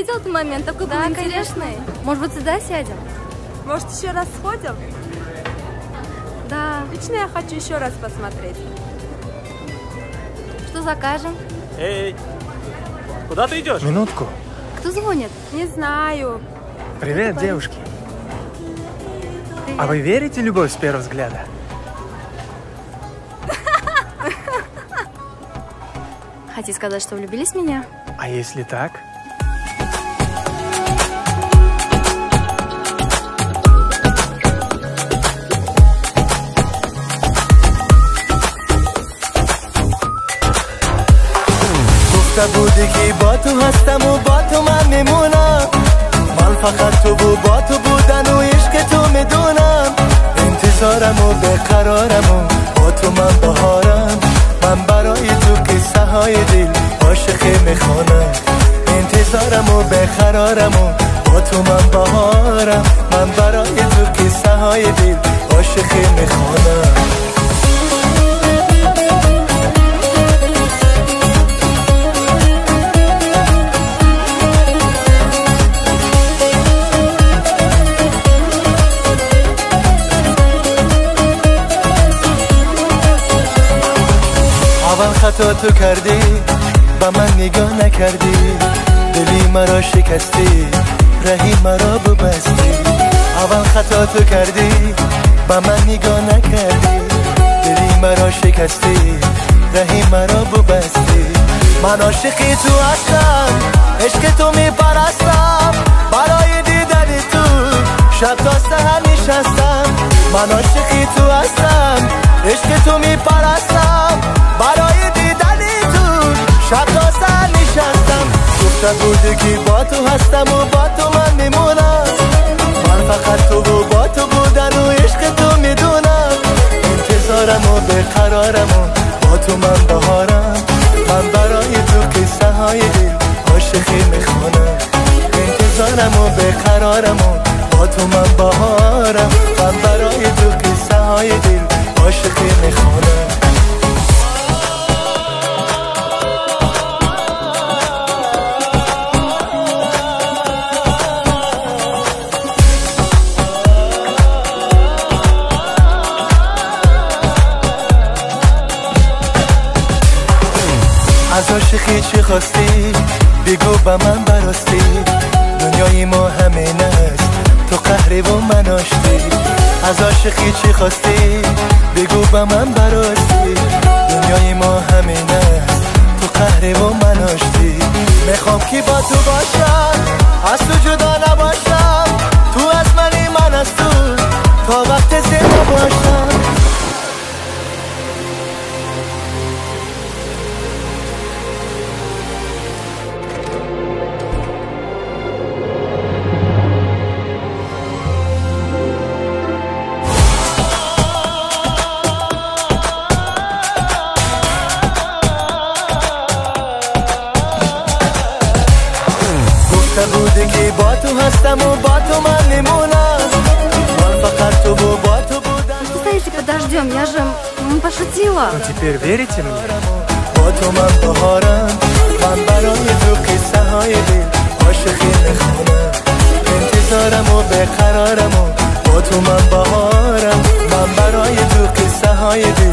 видел этот момент? Такой был интересный. Может быть, сюда сядем? Может, еще раз сходим? Да. Лично я хочу еще раз посмотреть. Что закажем? Эй, куда ты идешь? Минутку. Кто звонит? Не знаю. Привет, девушки. А вы верите в любовь с первого взгляда? Хотите сказать, что влюбились в меня? А если так? گفته بودی که با تو هستم و با تو من میمونم من فقط تو با تو بودن و عشق تو میدونم انتظارم و بقرارم و با تو من بهارم من برای تو قصه های دل عاشقی میخوانم انتظارم و بقرارم و با تو من بهارم من برای تو قصه های دل عاشقی میخوانم خطا تو کردی با من نگاه نکردی دلی مرا شکستی رهی مرا ببستی اول خطا تو کردی با من نگاه نکردی دلی مرا شکستی رهی مرا ببستی من عاشقی تو هستم عشق تو میپرستم برای دیدن تو شب تا سحر نشستم من عاشقی تو هستم عشق تو میپرستم برای دیدن تو شب تا سحر نشستم گفته بودی که با تو هستم و با تو من میمونم من فقط تو و با تو بودن و عشق تو میدونم انتظارم و بقرارم و با تو من بهارم من برای تو قصه های دل عاشقی میخوانم انتظارم و بقرارم و با تو من بهارم من برای تو قصه های دل عاشقی میخوانم از عاشقی چی خواستی بگو با من براستی دنیای ما همین است تو قهری و من آشتی از عاشقی چی خواستی بگو با من براستی دنیای ما همین است تو قهری و من آشتی میخوام که با تو باشم از تو جدا نباشم تو از منی من از تو تا وقت زنده باشم بودی که با تو هستم و با تو من میمونم من فقط تو و با تو بودم Что стоите, подождем, я же пошутила. Ну теперь верите мне? با تو من بهارم من برای تو قصه های دل عاشقی میخوانم انتظارم و بقرارم و با تو من بهارم من برای تو قصه های دل